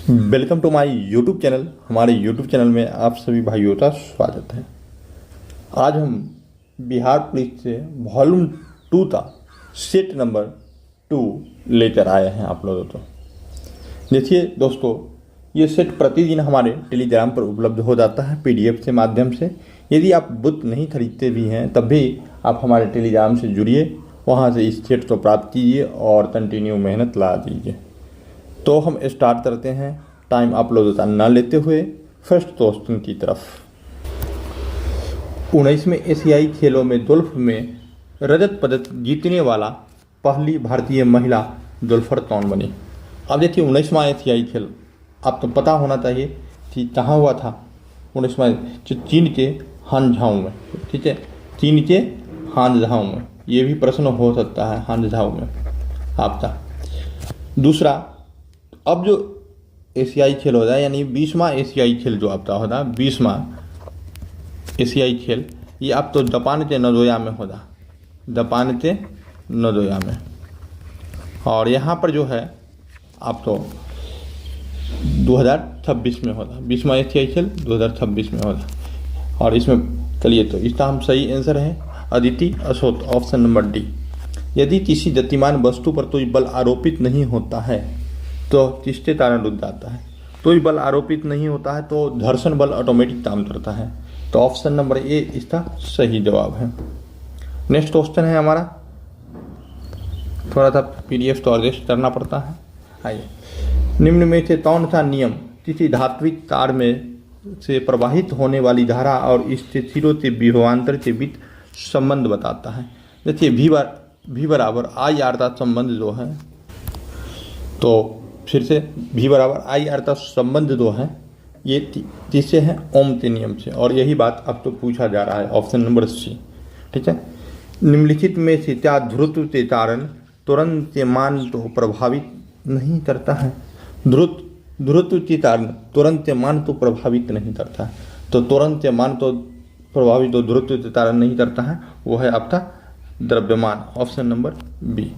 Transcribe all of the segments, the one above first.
Welcome to my YouTube channel. हमारे YouTube channel में आप सभी भाइयों का स्वागत है। आज हम बिहार पुलिस से वॉल्यूम 2 का सेट नंबर 2 लेकर आए हैं आप लोगों को। देखिए दोस्तों, ये सेट प्रतिदिन हमारे टेलीग्राम पर उपलब्ध हो जाता है PDF के माध्यम से। यदि आप बुक नहीं खरीदते भी हैं तब भी आप हमारे टेलीग्राम से जुड़िए, वहाँ से इस सेट को प्राप्त कीजिए और कंटिन्यू मेहनत ला दीजिए। तो हम स्टार्ट करते हैं टाइम आप लोगों का ना लेते हुए फर्स्ट क्वेश्चन की तरफ। 19वें एशियाई खेलों में गोल्फ में रजत पदक जीतने वाला पहली भारतीय महिला गोल्फर कौन बनी? अब देखिए, 19वां एशियाई खेल आपको पता होना चाहिए कि कहाँ हुआ था। 19वां चीन के हानझाओ में, ठीक है, चीन के हानझाओ में। ये भी प्रश्न हो सकता है हानझाओ में आपका। दूसरा, अब जो एशियाई खेल होता है यानी 20वां एशियाई खेल जो आपका होता है, 20वां एशियाई खेल, ये आप तो जापान के नगोया में होगा, जापान के नगोया में। और यहाँ पर जो है आप तो 2026 में होगा, 20वां एशियाई खेल 2026 में होगा। और इसमें चलिए, तो इसका हम सही आंसर है Aditi Ashok, option number D. यदि किसी गतिमान वस्तु पर कोई बल आरोपित नहीं होता है तो किसके कारण रुक जाता है? कोई बल आरोपित नहीं होता है तो घर्षण बल ऑटोमेटिक काम करता है। तो ऑप्शन नंबर ए इसका सही जवाब है। नेक्स्ट क्वेश्चन है हमारा, थोड़ा सा PDF तो एडजस्ट करना पड़ता है। आइए, निम्न में से कौन सा नियम किसी धात्विक तार में से प्रवाहित होने वाली धारा और इसके सिरों से विभवांतर के बीच संबंध बताता है? देखिए, V बराबर IR का संबंध जो है, तो फिर से V बराबर IR का संबंध जो है ये किससे है? ओम के नियम से। और यही बात अब तो पूछा जा रहा है, ऑप्शन नंबर सी, ठीक है। निम्नलिखित में से क्या ध्रुव के कारण तुरंत के मान को प्रभावित नहीं करता है? ध्रुव के कारण तुरंत के मान को प्रभावित नहीं करता है। तो तुरंत के मान को प्रभावित तो ध्रुव के कारण नहीं करता है, वो है आपका द्रव्यमान, ऑप्शन नंबर बी।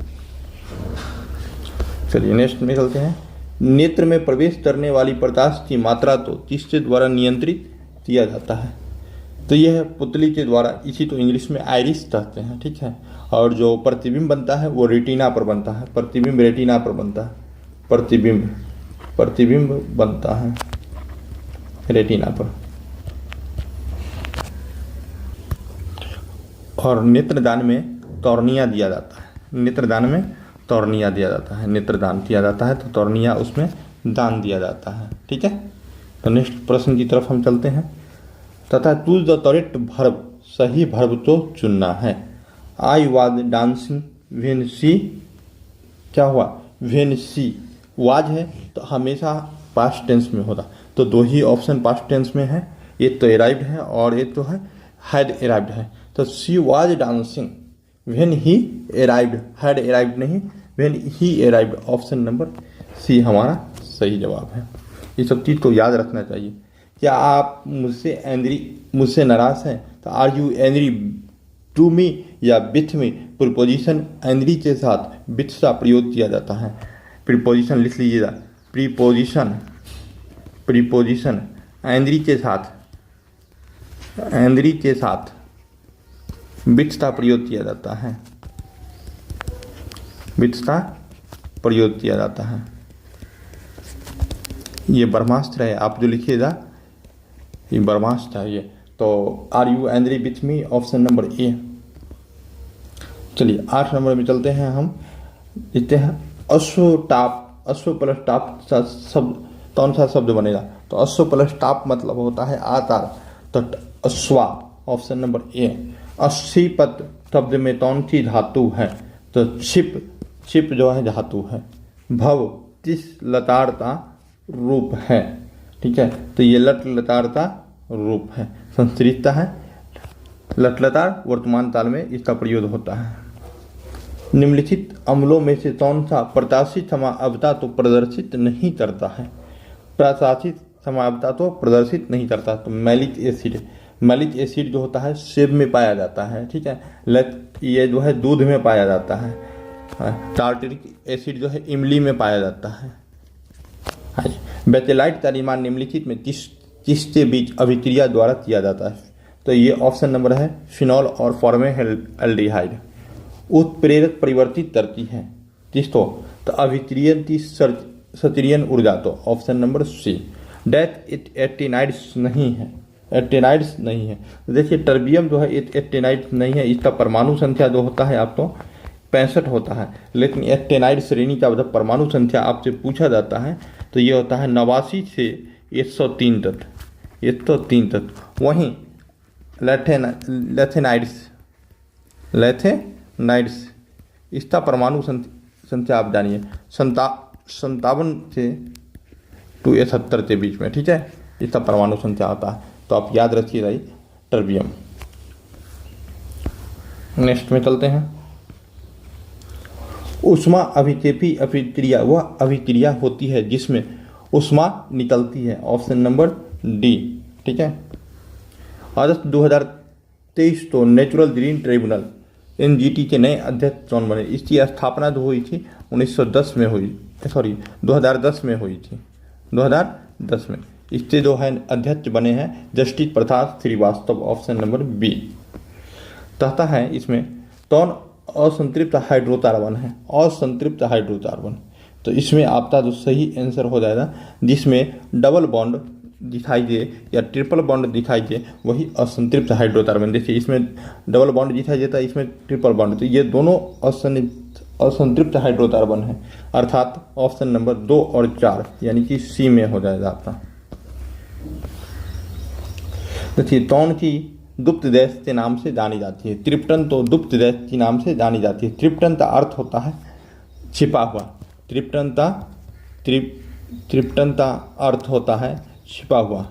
चलिए नेक्स्ट में चलते हैं। नेत्र में प्रवेश करने वाली प्रकाश की मात्रा तो किसके द्वारा नियंत्रित किया जाता है? तो यह है पुतली के द्वारा, इसी तो इंग्लिश में आइरिस कहते हैं, ठीक है। और जो प्रतिबिंब बनता है वो रेटिना पर बनता है, प्रतिबिंब रेटिना पर बनता है, प्रतिबिंब बनता है रेटिना पर। और नेत्रदान में कॉर्निया दिया जाता है, नेत्रदान में कॉर्निया दिया जाता है, नेत्रदान किया जाता है तो कॉर्निया उसमें दान दिया जाता है, ठीक है। तो नेक्स्ट प्रश्न की तरफ हम चलते हैं। तथा चूज द करेक्ट वर्ब, सही वर्ब को चुनना है। I was dancing when she, क्या हुआ? व्हेन शी वाज है तो हमेशा पास्ट टेंस में होता, तो दो ही ऑप्शन पास्ट टेंस में है, एक तो अराइव्ड है और एक तो है हैड अराइव्ड है। तो she was dancing when he arrived, had arrived नहीं, when he arrived, option number C हमारा सही जवाब है। ये सब चीज़ को याद रखना चाहिए। क्या आप मुझसे नाराज हैं? तो are you angry to me या विथ मी? प्रीपोजिशन एंग्री के साथ विथ का प्रयोग किया जाता है। प्रीपोजिशन लिख लीजिएगा, प्रीपोजिशन एंग्री के साथ विथ का प्रयोग किया जाता है, विथ का प्रयोग किया जाता है। ये ब्रह्मास्त्र है, आप जो लिखिएगा ये ब्रह्मास्त्र है ये। तो are you angry with me, option number A. चलिए 8 नंबर में चलते हैं हम। लिखते हैं अश्वटाप, अश्व प्लस टाप शब्द कौन सा शब्द बनेगा? तो अश्व प्लस टाप मतलब होता है आकार, तो अश्वा, ऑप्शन नंबर ए। अक्षिपत शब्द में कौन सी धातु है? तो छिप जो है धातु है। भव किस लताड़ का रूप है? ठीक है, तो ये लट लताड़ का रूप है, संस्कृतता है। लट लताड़ वर्तमान काल में इसका प्रयोग होता है। निम्नलिखित अम्लों में से कौन सा प्रत्याशित समावता तो प्रदर्शित नहीं करता है? प्रत्याशित समावता तो प्रदर्शित नहीं करता, तो मैलिक एसिड, मैलिक एसिड जो होता है सेब में पाया जाता है, ठीक है। ये जो है दूध में पाया जाता है। टार्टरिक एसिड जो है इमली में पाया जाता है। बेंटेलाइट का निर्माण निम्नलिखित में किसके बीच अभिक्रिया द्वारा किया जाता है? तो ये ऑप्शन नंबर है फिनॉल और फॉर्मेल्डिहाइड। उत्प्रेरक परिवर्तित करती है किसको? तो अभिक्रियन की सचरियन ऊर्जा। तो ऑप्शन नंबर सी। डेथ एक्टिनाइड्स नहीं है, एक्टिनाइड्स नहीं है। तो देखिए टर्बियम जो है एक्टिनाइड्स नहीं है, इसका परमाणु संख्या जो होता है आपको 65 होता है, लेकिन एक्टिनाइड श्रेणी का जब परमाणु संख्या आपसे पूछा जाता है तो ये होता है 89 से 103 तक, 103 तक। वहीं लेथेनाइड्स इसका परमाणु संख्या आप जानिए 57 से 271 के बीच में, ठीक है, इसका परमाणु संख्या आता है। तो आप याद रखिएगा ये टर्बियम। नेक्स्ट में चलते हैं। ऊष्मा अभिक्षेपी अभिक्रिया वह अभिक्रिया होती है जिसमें ऊष्मा निकलती है। ऑप्शन नंबर डी, ठीक है। अगस्त 2023 तो नेचुरल ग्रीन ट्रिब्यूनल एनजीटी के नए अध्यक्ष कौन बने? इसकी स्थापना जो हुई थी 2010 में हुई थी, 2010 में। इससे जो है अध्यक्ष बने हैं justice Prasad Srivastava. Option number B. कहता है इसमें कौन असंतृप्त हाइड्रोकार्बन है? असंतृप्त हाइड्रोकार्बन। तो इसमें आपका जो सही आंसर हो जाएगा जिसमें डबल बॉन्ड दिखाई दे या ट्रिपल बॉन्ड दिखाई दे वही असंतृप्त हाइड्रोकार्बन। देखिए इसमें डबल बॉन्ड दिखाई देता है, इसमें ट्रिपल बॉन्ड, तो ये दोनों असंतृप्त हाइड्रोकार्बन है, अर्थात ऑप्शन नंबर 2 और 4 यानी कि सी में हो जाएगा आपका। देखिए कौन की गुप्त देश के नाम से जानी जाती है? त्रिप्टन तो गुप्त देश के नाम से जानी जाती है। त्रिप्टन का अर्थ होता है छिपा हुआ, त्रिप्टन का अर्थ होता है छिपा हुआ,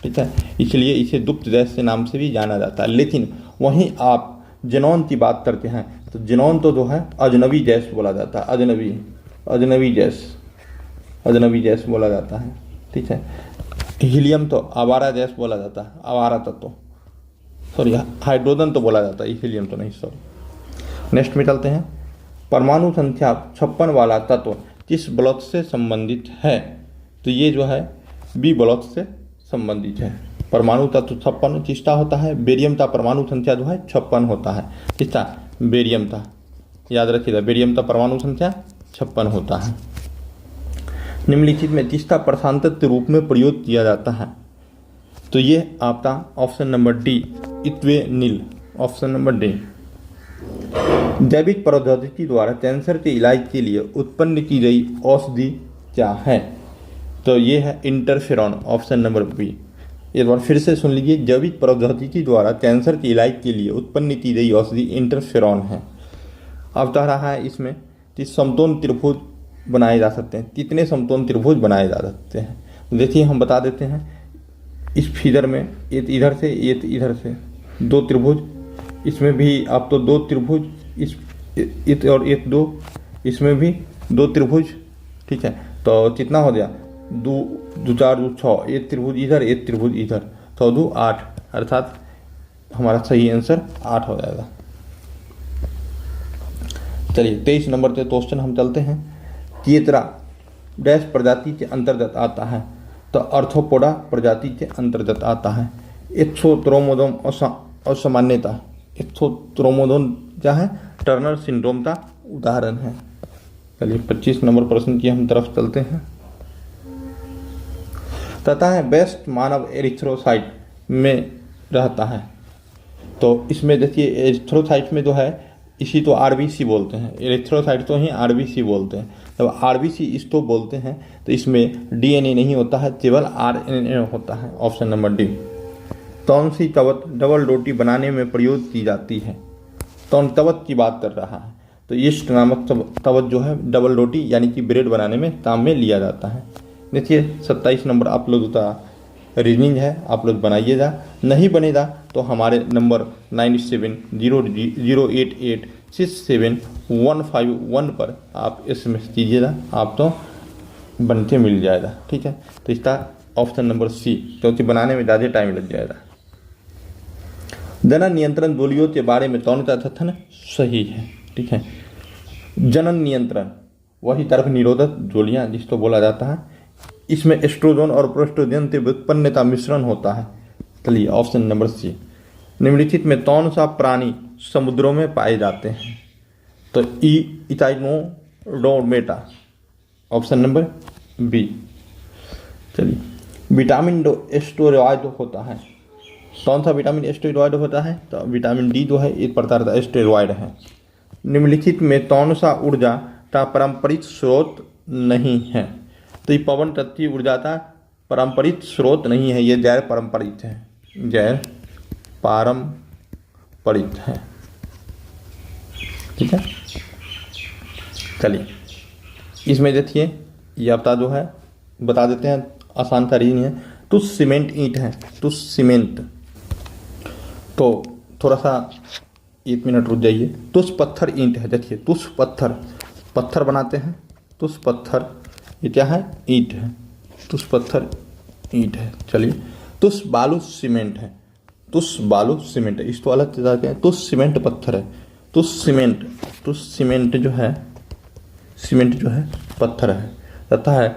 ठीक है, इसलिए इसे गुप्त देश के नाम से भी जाना जाता है। लेकिन वहीं आप जेनॉन की बात करते हैं तो जेनॉन तो जो है अजनबी गैस बोला जाता है, अजनबी गैस बोला जाता है, ठीक है। हीलियम तो आवारा गैस बोला जाता है, आवारा तत्व, सॉरी हाइड्रोजन तो बोला जाता है, हीलियम तो नहीं, सॉरी। नेक्स्ट में चलते हैं। परमाणु संख्या 56 वाला तत्व किस ब्लॉक से संबंधित है? तो ये जो है बी ब्लॉक से संबंधित है। परमाणु तत्व 56 किसका होता है? बेरियम का परमाणु संख्या जो है 56 होता है। किसका? बेरियम का, याद रखिएगा, बेरियम का परमाणु संख्या 56 होता है। निम्नलिखित में किसका प्रशांतक के रूप में प्रयोग किया जाता है? तो ये आपका ऑप्शन नंबर डी, इथ्वेनिल। Option number D. जैविक प्रौद्योगिकी द्वारा कैंसर के इलाज के लिए उत्पन्न की गई औषधि क्या है? तो ये है इंटरफेरॉन। Option number B. एक बार फिर से सुन लीजिए, जैविक प्रौद्योगिकी द्वारा कैंसर के इलाज के लिए उत्पन्न की गई औषधि इंटरफेरॉन है। अब कह रहा है इसमें कि समतोल त्रिभुज बनाए जा सकते हैं। कितने समतोल त्रिभुज बनाए जा सकते हैं? देखिए हम बता देते हैं, इस फिगर में एक इधर से एक इधर से 2 त्रिभुज, इसमें भी आप तो 2 त्रिभुज, इस और एक 2, इसमें भी 2 त्रिभुज, ठीक है। तो कितना हो गया? 2 4 2 6, एक त्रिभुज इधर एक त्रिभुज इधर, 6 2 8, अर्थात हमारा सही आंसर 8 हो जाएगा। चलिए 23 नंबर के क्वेश्चन हम चलते हैं। केतरा डैश प्रजाति के अंतर्गत आता है? तो अर्थोपोडा प्रजाति के अंतर्गत आता है। एक्सोक्रोमोसोम असामान्यता, एक्सोक्रोमोसोम क्या है? टर्नर सिंड्रोम का उदाहरण है। चलिए 25 नंबर प्रश्न की हम तरफ चलते हैं। तथा है बेस्ट मानव एरिथ्रोसाइट में रहता है। तो इसमें देखिए एरिथ्रोसाइट में जो है इसी तो आरबीसी बोलते हैं, एरिथ्रोसाइट तो ही आरबीसी बोलते हैं। जब आरबीसी इसको बोलते हैं तो इसमें डीएनए नहीं होता है, केवल आरएनए होता है। Option number D. कौन सी कवच डबल रोटी बनाने में प्रयोग की जाती है? कौन कवच की बात कर रहा है? तो यीस्ट नामक कवच जो है डबल रोटी यानी कि ब्रेड बनाने में काम में लिया जाता है। देखिए 27 नंबर आप लोग का रीजनिंग है, आप लोग बनाइएगा। नहीं बनेगा तो हमारे नंबर 9700886751 पर आप SMS कीजिएगा, आप तो बनते मिल जाएगा, ठीक है। तो इसका ऑप्शन नंबर सी, क्योंकि बनाने में ज़्यादा टाइम लग जाएगा। जनन नियंत्रण गोलियों के बारे में कौन सा कथन सही है? ठीक है, जनन नियंत्रण वही गर्भ निरोधक गोलियाँ जिसको बोला जाता है, इसमें एस्ट्रोजन और प्रोस्टोजन के व्युत्पन्नता मिश्रण होता है। चलिए ऑप्शन नंबर सी। निम्नलिखित में कौन सा प्राणी समुद्रों में पाए जाते हैं? तो इथाइनोडोर्मेटा, ऑप्शन नंबर बी। चलिए, विटामिन डी स्टेरॉयड होता है। कौन सा विटामिन स्टेरॉयड होता है? तो विटामिन डी जो है एक प्रकार का स्टेरॉयड है। निम्नलिखित में कौन सा ऊर्जा का पारंपरिक स्रोत नहीं है? तो ये पवन तत्व ऊर्जा का पारंपरिक स्रोत नहीं है, ये गैर पारंपरिक है, गैर पारंपरिक है। ठीक है, चलिए इसमें देखिए ये आपका जो है बता देते हैं, आसान सा रीजन है। तुष सीमेंट ईंट है, तुष सीमेंट। तो थोड़ा सा 1 मिनट रुक जाइए। तुष पत्थर ईंट है। देखिए तुष पत्थर, पत्थर बनाते हैं, तुष पत्थर ये क्या है? ईंट है। तुष पत्थर ईंट है। चलिए, तुष बालू सीमेंट है, तुष बालू सीमेंट है, इसको अलग तरह के तुष सीमेंट पत्थर है। तुष सीमेंट, तुष सीमेंट जो है, सीमेंट जो है पत्थर है तथा है,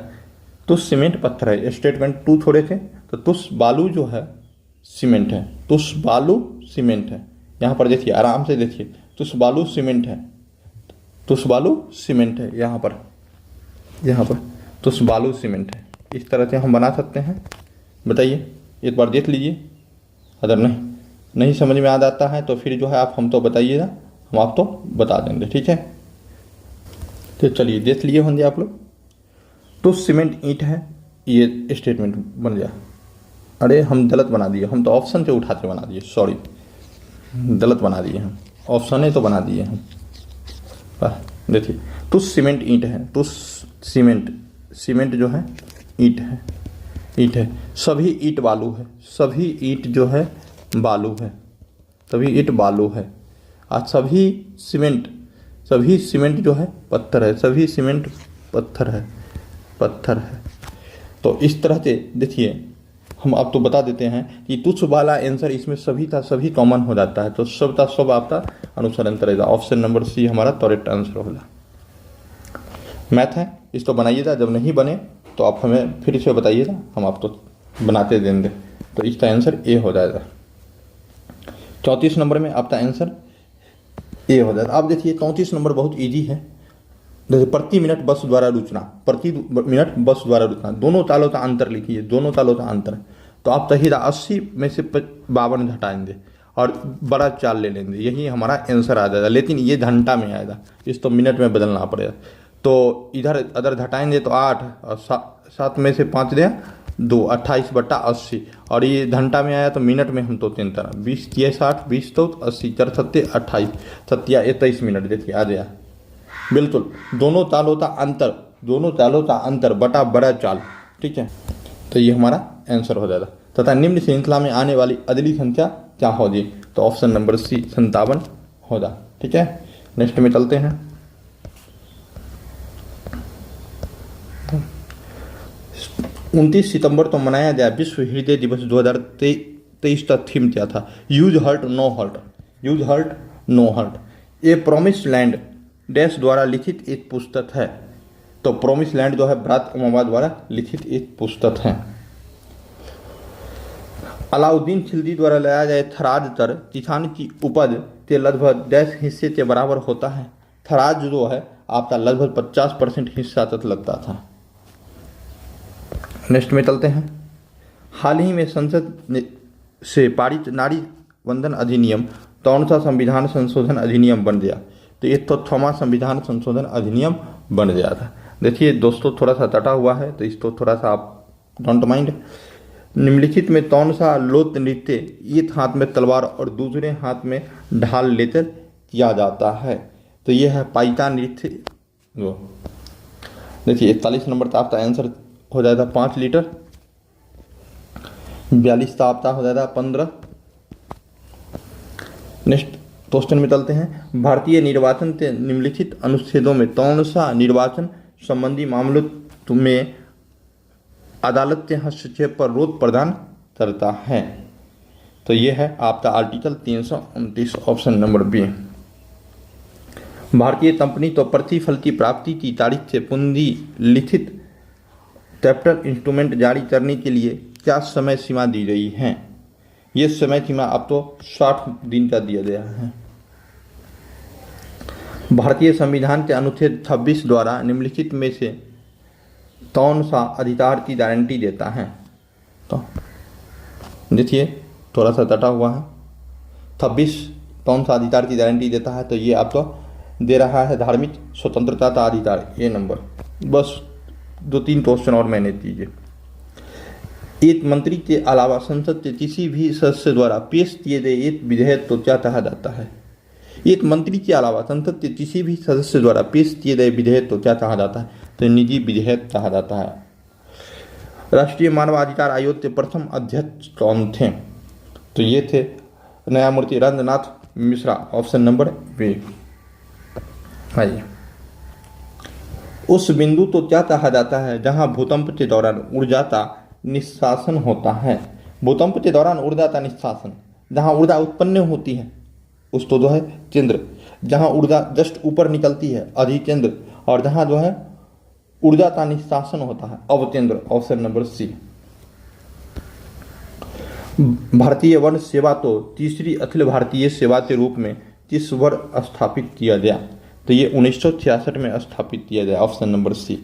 तुष सीमेंट पत्थर है। स्टेटमेंट 2 छोड़े थे, तो तुष बालू जो है सीमेंट है, तुष बालू सीमेंट है। यहाँ पर देखिए आराम से देखिए, तुष बालू सीमेंट है, तुष बालू सीमेंट है। यहाँ पर तुष बालू सीमेंट है। इस तरह से हम बना सकते हैं। बताइए, एक बार देख लीजिए, अगर नहीं समझ में आ जाता है तो फिर जो है आप हम तो बताइएगा, हम आप तो बता देंगे। ठीक है, तो चलिए देख लिए होंगे आप लोग। तुष सीमेंट ईंट है, ये स्टेटमेंट बन गया। अरे हम गलत बना दिए, हम तो ऑप्शन से उठा के बना दिए, सॉरी गलत बना दिए हम, ऑप्शन है तो बना दिए हम। देखिए तुष सीमेंट ईंट है, तुष सीमेंट, सीमेंट जो है ईंट है, ईंट है। सभी ईंट बालू है, सभी ईंट जो है बालू है, सभी ईंट बालू है। आज सभी सीमेंट जो है पत्थर है, सभी सीमेंट पत्थर है, पत्थर है। तो इस तरह से देखिए हम आपको बता देते हैं कि तुच्छ वाला आंसर इसमें सभी का सभी कॉमन हो जाता है, तो सब का सब आपका अनुसरण करेगा। ऑप्शन नंबर सी हमारा करेक्ट आंसर होगा। मैथ है, इसको बनाइएगा, जब नहीं बने तो आप हमें फिर से बताइएगा, हम आपको बनाते देंगे। तो इसका आंसर ए हो जाएगा। 34 नंबर में आपका आंसर ए हो जाएगा। आप देखिए 34 नंबर बहुत इजी है। जैसे प्रति मिनट बस द्वारा रुकना, प्रति मिनट बस द्वारा रुकना, दोनों तालों का अंतर लिखिए, दोनों तालों का अंतर। तो आप तहीरा 80 में से 52 घटाएंगे और बड़ा चाल ले लेंगे, यही हमारा आंसर आ जाएगा। लेकिन ये घंटा में आएगा, इसको मिनट में बदलना पड़ेगा। तो इधर अदर घटाएंगे तो 8 और 7 में से 5 दिया 2, 28/80। और ये घंटा में आया तो मिनट में हम तो 3 तरह 20 3 60 20 तो 80 4 7 28 7 23 मिनट। देखिए आ गया बिल्कुल। दोनों तालों का अंतर, दोनों तालों का अंतर बटा बड़ा चाल। ठीक है, तो ये हमारा आंसर हो जाएगा। तथा निम्न श्रृंखला में आने वाली अगली संख्या क्या होगी? तो ऑप्शन नंबर सी 57 होगा। ठीक है, नेक्स्ट में चलते हैं। तो 29 सितंबर तो मनाया गया विश्व हृदय दिवस 2023 का थीम क्या था? Use hurt no hurt, use hurt no hurt. A promise land dash द्वारा लिखित एक पुस्तक है। तो प्रोमिस लैंड जो है ब्रात ओबामा द्वारा लिखित एक पुस्तक है। अलाउद्दीन खिलजी द्वारा लाया गया थराज कर किसान की उपज के लगभग डैश हिस्से के बराबर होता है। थराज जो है आपका लगभग 50% हिस्सा तक लगता था। नेक्स्ट में चलते हैं। हाल ही में संसद से पारित नारी वंदन अधिनियम कौन सा संविधान संशोधन अधिनियम बन गया? तो ये तो 6वां संविधान संशोधन अधिनियम बन गया था। देखिए दोस्तों थोड़ा सा तटा हुआ है, तो इसको थोड़ा सा आप डोंट माइंड। निम्नलिखित में कौन सा लोक नृत्य एक हाथ में तलवार और दूसरे हाथ में ढाल लेकर किया जाता है? तो ये है पाइका नृत्य। देखिए 41 नंबर का आपका आंसर हो जाएगा 5 लीटर। 42 का आपका हो जाएगा 15। नेक्स्ट क्वेश्चन में चलते हैं। भारतीय निर्वाचन के निम्नलिखित अनुच्छेदों में कौन सा निर्वाचन संबंधी मामलों में अदालत के हस्तक्षेप पर रोक प्रदान करता है? तो ये है आपका आर्टिकल 329, ऑप्शन नंबर बी। भारतीय कंपनी तो प्रतिफल की प्राप्ति की तारीख से पूंजी लिखित कैपिटल इंस्ट्रूमेंट जारी करने के लिए क्या समय सीमा दी गई है? ये समय सीमा अब तो 60 दिन का दिया गया है। भारतीय संविधान के अनुच्छेद 26 द्वारा निम्नलिखित में से कौन सा अधिकार की गारंटी देता है? तो देखिए थोड़ा सा तटा हुआ है। 26 कौन सा अधिकार की गारंटी देता है? तो ये आपको दे रहा है धार्मिक स्वतंत्रता का अधिकार, ये नंबर। बस 2-3 क्वेश्चन और मैंने दीजिए। एक मंत्री के अलावा संसद के किसी भी सदस्य द्वारा पेश किए गए एक विधेयक को क्या कहा जाता है? एक मंत्री के अलावा संसद के किसी भी सदस्य द्वारा पेश किए गए विधेयक को क्या कहा जाता है? तो निजी विधेयक कहा जाता है। राष्ट्रीय मानवाधिकार आयोग के प्रथम अध्यक्ष कौन थे? तो ये थे न्यायमूर्ति Ranganath Mishra, option number B. आइए, उस बिंदु तो क्या कहा जाता है जहां भूकंप के दौरान ऊर्जा का निष्कासन होता है? भूकंप के दौरान ऊर्जा का निष्कासन, जहां ऊर्जा उत्पन्न होती है उसको जो है केंद्र, जहां ऊर्जा जस्ट ऊपर निकलती है अधिकेंद्र, और जहां जो है ऊर्जा का निष्कासन होता है अवकेंद्र, ऑप्शन नंबर सी। भारतीय वन सेवा को तीसरी अखिल भारतीय सेवा के रूप में किस वर्ष स्थापित किया गया? तो ये 1966 में स्थापित किया गया, ऑप्शन नंबर सी।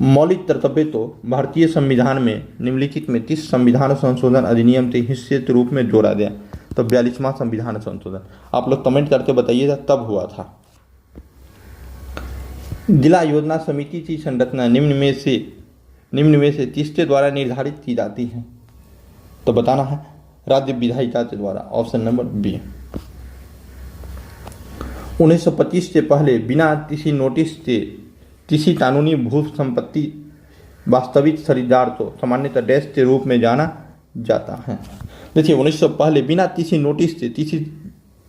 मौलिक कर्तव्य तो भारतीय संविधान में निम्नलिखित में किस संविधान संशोधन अधिनियम के हिस्से के रूप में जोड़ा गया? तो 42वां संविधान संशोधन। आप लोग कमेंट करके बताइएगा तब हुआ था। जिला योजना समिति की संरचना निम्न में से किसके द्वारा निर्धारित की जाती है? तो बताना है राज्य विधायिका के द्वारा, ऑप्शन नंबर बी। 1925 से पहले बिना किसी नोटिस के किसी कानूनी भू संपत्ति वास्तविक खरीदार को सामान्यतः डैश के रूप में जाना जाता है। देखिए 1900 पहले बिना किसी नोटिस से किसी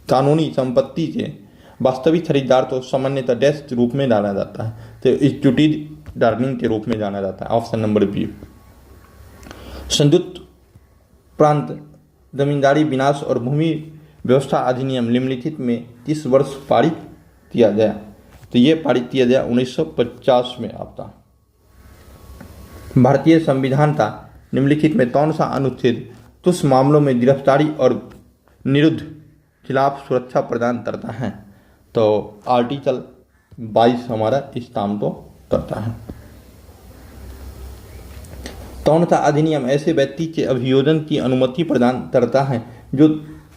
कानूनी संपत्ति के वास्तविक खरीदार को सामान्यतः डैश के रूप में जाना जाता है, तो इक्विटी डार्निंग के रूप में जाना जाता है, ऑप्शन नंबर बी। संयुक्त प्रांत जमींदारी विनाश और भूमि व्यवस्था अधिनियम निम्नलिखित में किस वर्ष पारित किया गया? तो ये पारित किया गया 1950 में। आपका भारतीय संविधान का निम्नलिखित में कौन सा अनुच्छेद कुछ मामलों में गिरफ्तारी और निरुद्ध खिलाफ सुरक्षा प्रदान करता है? तो आर्टिकल 22 हमारा इस काम को करता है। कौन सा अधिनियम ऐसे व्यक्ति के अभियोजन की अनुमति प्रदान करता है जो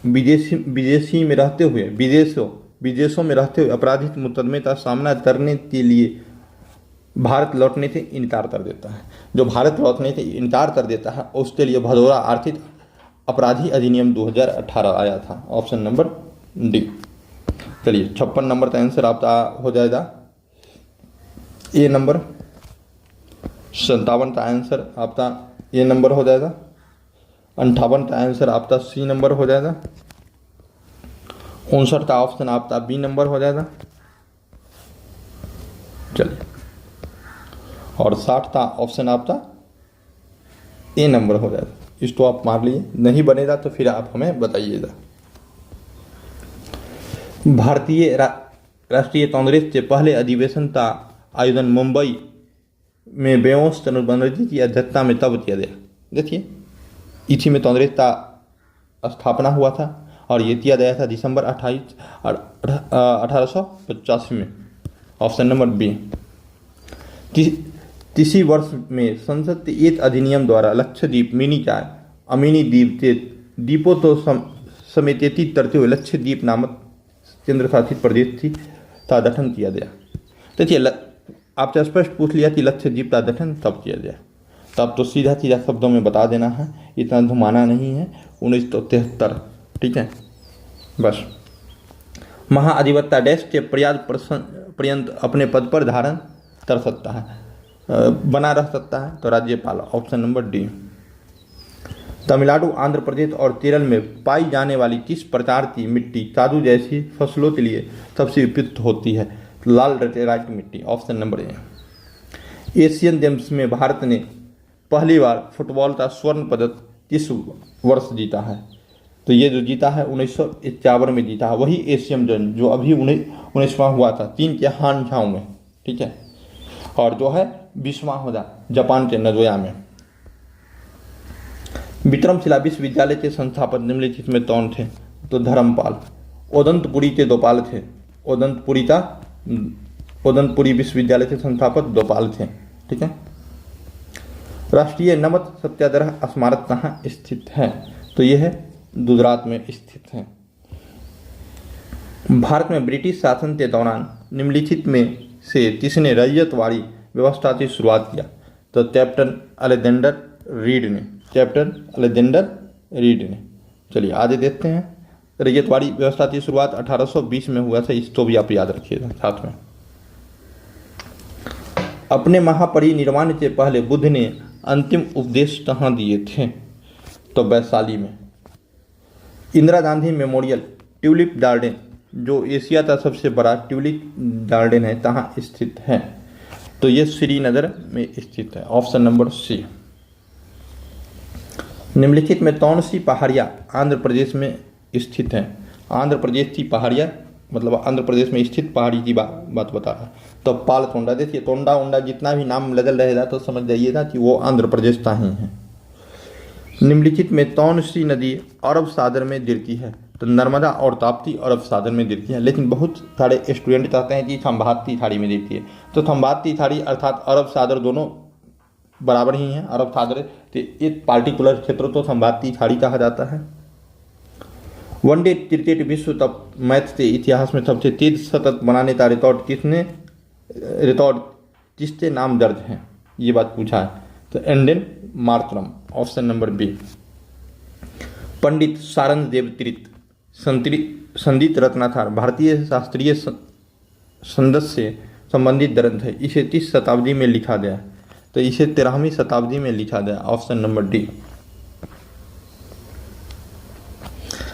विदेशी में रहते हुए विदेशों में रहते हुए आपराधिक मुकदमे का सामना करने के लिए भारत लौटने से इनकार कर देता है? जो भारत लौटने से इनकार कर देता है उसके लिए भदोरा आर्थिक अपराधी अधिनियम 2018 आया था, ऑप्शन नंबर डी। चलिए 56 नंबर का आंसर आपका हो जाएगा ए नंबर। 57 का आंसर आपका ए नंबर हो जाएगा। 58 का आंसर आपका सी नंबर हो जाएगा। 59 का ऑप्शन आपका बी नंबर हो जाएगा। चलिए, और 60 का ऑप्शन आपका ए नंबर हो जाएगा। इसको आप मार लिए, नहीं बनेगा तो फिर आप हमें बताइएगा। भारतीय राष्ट्रीय कांग्रेस के पहले अधिवेशन का आयोजन मुंबई में बेओस बनर्जी की अध्यक्षता में तब किया गया। देखिए इसी में कांग्रेस का स्थापना हुआ था और ये किया गया था दिसंबर 1885 में, ऑप्शन नंबर बी। किसी वर्ष में संसद के एक अधिनियम द्वारा लक्षद्वीप मिनीचाय अमीनी द्वीप के द्वीपों तो समेतित करते हुए लक्षद्वीप नामक केंद्र शासित प्रदेश का गठन किया गया। देखिए आपसे स्पष्ट पूछ लिया कि लक्षद्वीप का गठन तब किया गया, तब तो सीधा शब्दों में बता देना है, इतना घुमाना नहीं है। 1973, ठीक है। बस महाअधिवक्ता डैश के पर्यंत अपने पद पर धारण कर सकता है, बना रह सकता है, तो राज्यपाल, option number D. Tamil Nadu, Andhra Pradesh और केरल में पाई जाने वाली किस प्रकार की मिट्टी काजू जैसी फसलों के लिए सबसे उपयुक्त होती है? लाल लेटेराइट मिट्टी, ऑप्शन नंबर ए। एशियन गेम्स में भारत ने पहली बार फुटबॉल का स्वर्ण पदक किस वर्ष जीता है? तो ये जो जीता है 1951 में जीता है, वही एशियन गेम जो अभी 19वां हुआ था चीन के हानझाओ में, ठीक है। और जो है 20वां होगा जापान के नगोया में। विक्रमशिला विश्वविद्यालय के संस्थापक निम्नलिखित में कौन थे? तो धर्मपाल। ओदंतपुरी के दोपाल थे। ओदंतपुरी विश्वविद्यालय के संस्थापक दोपाल थे। ठीक है। राष्ट्रीय नमक सत्याग्रह स्मारक कहाँ स्थित है? तो यह है गुजरात में स्थित है। भारत में ब्रिटिश शासन के दौरान निम्नलिखित में से किसने रैयतवाड़ी व्यवस्था की शुरुआत किया? तो कैप्टन अलेक्जेंडर रीड ने। कैप्टन अलेक्जेंडर रीड ने। चलिए आगे देखते हैं। रैयतवाड़ी व्यवस्था की शुरुआत 1820 में हुआ था, इसको भी आप याद रखिएगा साथ में। अपने महापरिनिर्वाण से पहले बुद्ध ने अंतिम उपदेश कहाँ दिए थे? तो वैशाली में। Indira Gandhi memorial tulip garden जो एशिया का सबसे बड़ा ट्यूलिप गार्डन है कहाँ स्थित है? तो ये श्रीनगर में स्थित है। Option number C. निम्नलिखित में कौन सी पहाड़ियाँ आंध्र प्रदेश में स्थित हैं? आंध्र प्रदेश की पहाड़ियाँ मतलब आंध्र प्रदेश में स्थित पहाड़ी की बात बता रहा है। तो पालकोंडा। देखिए तोंडा उंडा जितना भी नाम लगल रहेगा तो समझ जाइएगा कि वो आंध्र प्रदेश का ही है। निम्नलिखित में कौन सी नदी अरब सागर में गिरती है? तो नर्मदा और ताप्ती अरब सागर में गिरती है। लेकिन बहुत सारे स्टूडेंट चाहते हैं कि खंभाती खाड़ी में गिरती है। तो खंभाती खाड़ी अर्थात अरब सागर दोनों बराबर ही हैं। अरब सागर तो एक पार्टिकुलर क्षेत्र तो खंभाती खाड़ी कहा जाता है। वनडे क्रिकेट विश्व कप मैच के इतिहास में सबसे तेज शतक बनाने का रिकॉर्ड किसके नाम दर्ज है? ये बात पूछा है। तो Aiden Markram. Option number B. Pandit Sarangdev तीर्थ संगीत रत्नाकर भारतीय शास्त्रीय संगीत से संबंधित ग्रंथ है। इसे 30 शताब्दी में लिखा गया। तो इसे 13वीं शताब्दी में लिखा गया। Option number D.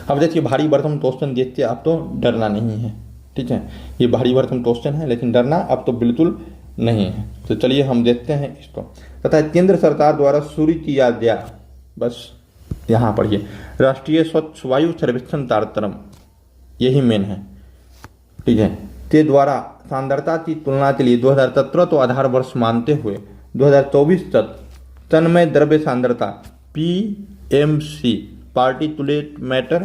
अब देखिए भारी भरकम क्वेश्चन देखते अब तो डरना नहीं है। ठीक है, ये भारी भरकम क्वेश्चन है लेकिन डरना अब तो बिल्कुल नहीं है। तो चलिए हम देखते हैं इसको। तथा केंद्र सरकार द्वारा शुरू किया गया, बस यहाँ पढ़िए, राष्ट्रीय स्वच्छ वायु सर्वेक्षण कार्यक्रम, यही मेन है। ठीक है, के द्वारा सांद्रता की तुलना के लिए 2017 तो आधार वर्ष मानते हुए 2024 तक तन्मय द्रव्य सांद्रता PMC पार्टिकुलेट मैटर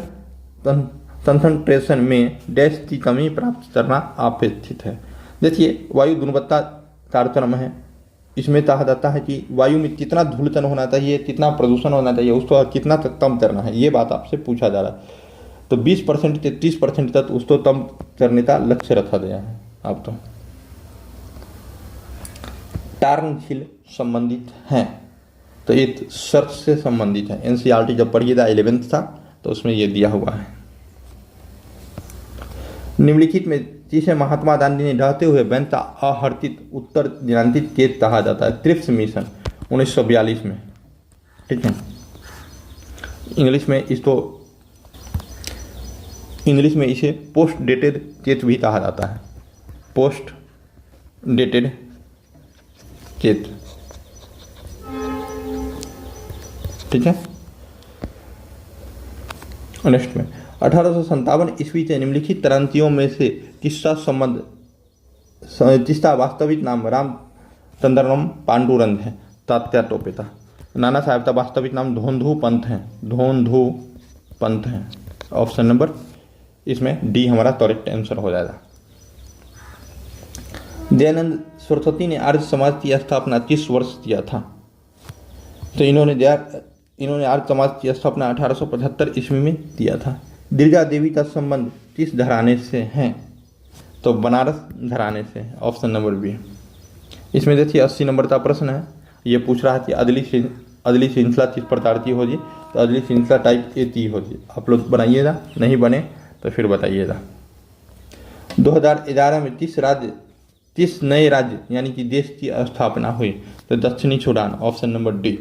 कंसंट्रेशन में डैश की कमी प्राप्त करना अपेक्षित है। देखिए वायु गुणवत्ता कार्यक्रम है, इसमें कहा जाता है कि वायु में कितना धूलकण होना चाहिए, कितना प्रदूषण होना चाहिए, उसको कितना तक कम करना है, ये बात आपसे पूछा जा रहा है। तो 20% से 30% तक उसको कम करने का लक्ष्य रखा गया है। अब तो टार्नहिल संबंधित हैं, तो एक शर्त से संबंधित है। NCERT जब पढ़िएगा 11th था तो उसमें ये दिया हुआ है। निम्नलिखित में जिसे महात्मा गांधी ने ढहते हुए बैंक का आहर्तित उत्तर दिनांकित केस कहा जाता है? ट्रिप्स मिशन 1942 में। ठीक है, इंग्लिश में इसे पोस्ट डेटेड केस भी कहा जाता है। Post dated case. ठीक है, नेक्स्ट में 1857 ईस्वी से निम्नलिखित क्रांतियों में से किसका वास्तविक नाम रामचंद्रम पांडुरंग है? तात्या टोपेता। नाना साहब का वास्तविक नाम धोंधू पंत है। धोंधू पंत है। ऑप्शन नंबर इसमें डी हमारा करेक्ट आंसर हो जाएगा। दयानंद सरस्वती ने आर्य समाज की स्थापना किस वर्ष किया था? तो इन्होंने आर्य समाज की स्थापना 1875 ईस्वी में किया था। दुर्गा देवी का संबंध किस घराने से है? तो बनारस घराने से। Option number B. इसमें देखिए 80 नंबर का प्रश्न है। ये पूछ रहा है कि अगली श्रृंखला किस प्रकार की होगी? तो अगली श्रृंखला टाइप ए की होगी। आप लोग बनाइएगा, नहीं बने तो फिर बताइएगा। 2011 में किस नए राज्य यानी कि देश की स्थापना हुई? तो दक्षिणी सूडान। Option number D.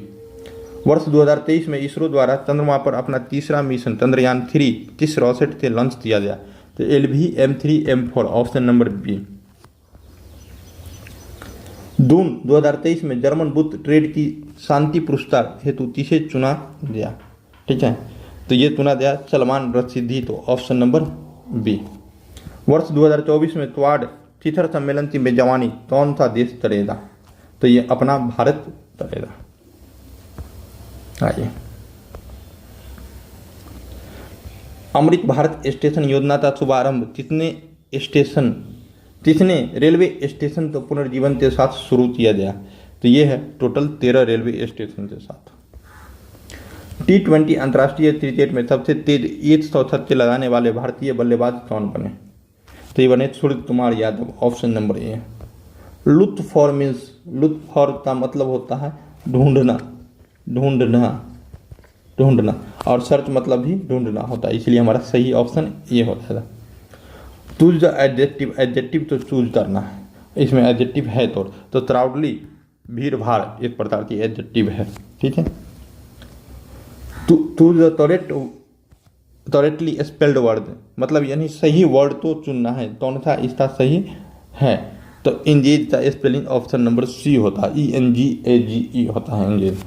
वर्ष 2023 में इसरो द्वारा चंद्रमा पर अपना तीसरा मिशन चंद्रयान 3 किस रॉकेट से लॉन्च किया गया? तो LV-M3-M4। Option number B. जून 2023 में जर्मन बुद्ध ट्रेड की शांति पुरस्कार हेतु किसे चुना गया? ठीक है, तो ये चुना गया सलमान रशीदी। तो ऑप्शन नंबर बी। वर्ष 2024 में क्वाड शिखर सम्मेलन की मेजबानी कौन सा देश करेगा? तो ये अपना भारत तरेगा। आइए, अमृत भारत स्टेशन योजना का शुभारंभ कितने रेलवे स्टेशन तो पुनर्जीवन के साथ शुरू किया गया? तो ये है टोटल 13 रेलवे स्टेशन के साथ। T20 अंतर्राष्ट्रीय क्रिकेट में सबसे तेज 100 छक्के लगाने वाले भारतीय बल्लेबाज कौन बने? तो ये बने Surya Kumar Yadav, option number A. Look for का मतलब होता है ढूंढना और सर्च मतलब भी ढूंढना होता है, इसलिए हमारा सही ऑप्शन ये होता है। चूज द एडजेक्टिव तो चूज करना है, इसमें एडजेक्टिव है तो क्राउडली भीड़ भाड़ एक प्रकार की एडजेक्टिव है, ठीक है। Choose the correctly spelled word, मतलब यानी सही वर्ड तो चुनना है, कौन सा इसका सही है? तो इंगेज का स्पेलिंग ऑप्शन नंबर सी होता है, ENGAGE होता है engage.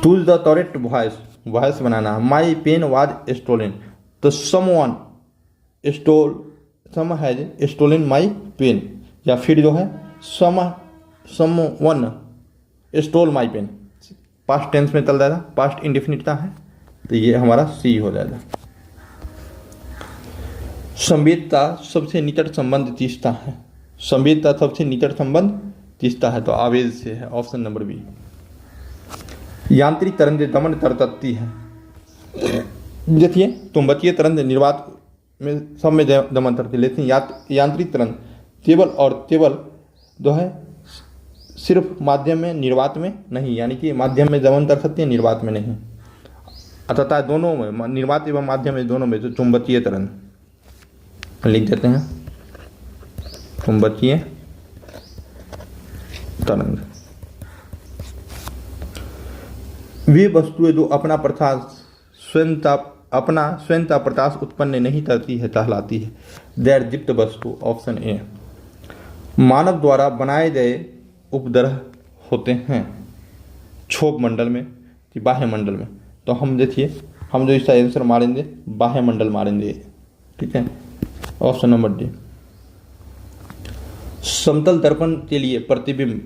Choose the correct voice बनाना है। माई पेन वाज स्टोलन, तो someone has stolen my pen, या फिर जो है someone stole my pen, past tense में चल जाएगा, पास्ट इंडेफिनिट का है, तो ये हमारा सी हो जाएगा। संवेद का सबसे निकट संबंध तीसरा है, संवेद का सबसे निकट संबंध तीसरा है, तो आवेश से है, ऑप्शन नंबर बी। यांत्रिक तरंग दमन कर सकती है, देखिए चुंबकीय तरंग निर्वात में सब में दमन करती है, लेकिन यांत्रिक तरंग केवल जो है सिर्फ माध्यम में, निर्वात में नहीं, यानी कि माध्यम में दमन कर सकती है, निर्वात में नहीं। अतः दोनों में, निर्वात एवं माध्यम में, दोनों में जो चुंबकीय तरंग लिख देते हैं, चुंबकीय तरंग वे वस्तुएं जो अपना स्वयं का प्रकाश उत्पन्न नहीं करती है कहलाती है दैर्दीप्त वस्तु, ऑप्शन ए। मानव द्वारा बनाए गए उपग्रह होते हैं क्षोभ मंडल में कि बाह्य मंडल में, तो हम देखिए हम जो इसका आंसर मारेंगे बाह्य मंडल मारेंगे, ठीक है, ऑप्शन नंबर डी। समतल दर्पण के लिए प्रतिबिंब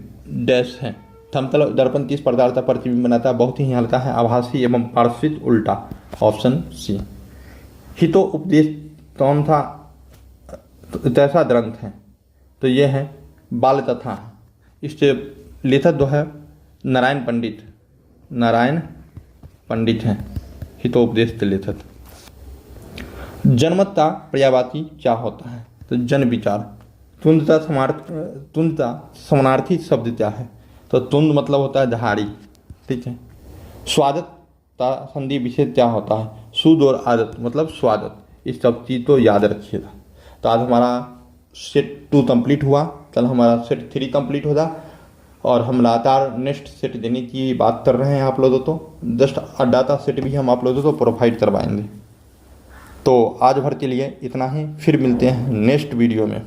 डैश है, समतल दर्पण किस प्रकार का प्रतिबिंब बनाता है? बहुत ही हल्का है, आभासी एवं पार्श्विक उल्टा, ऑप्शन सी। हितो उपदेश कौन था कैसा ग्रंथ है? तो यह है बाल कथा, इससे लेखक जो है नारायण पंडित हैं, हितोपदेश के लेखक। जनमत पर्यायवाची क्या होता है? तो जन विचार। तुंदता समानार्थी शब्द क्या है? तो तुंद मतलब होता है दहाड़ी, ठीक है। स्वागत का संधि विशेष क्या होता है? सुद और आदत मतलब स्वागत, इस सब चीज़ तो याद रखिएगा। तो आज हमारा सेट 2 कंप्लीट हुआ, कल हमारा सेट 3 कंप्लीट होगा और हम लगातार नेक्स्ट सेट देने की बात कर रहे हैं आप लोगों तो जस्ट डाटा सेट भी हम आप लोगों को प्रोवाइड करवाएंगे। तो आज भर के लिए इतना ही, फिर मिलते हैं नेक्स्ट वीडियो में।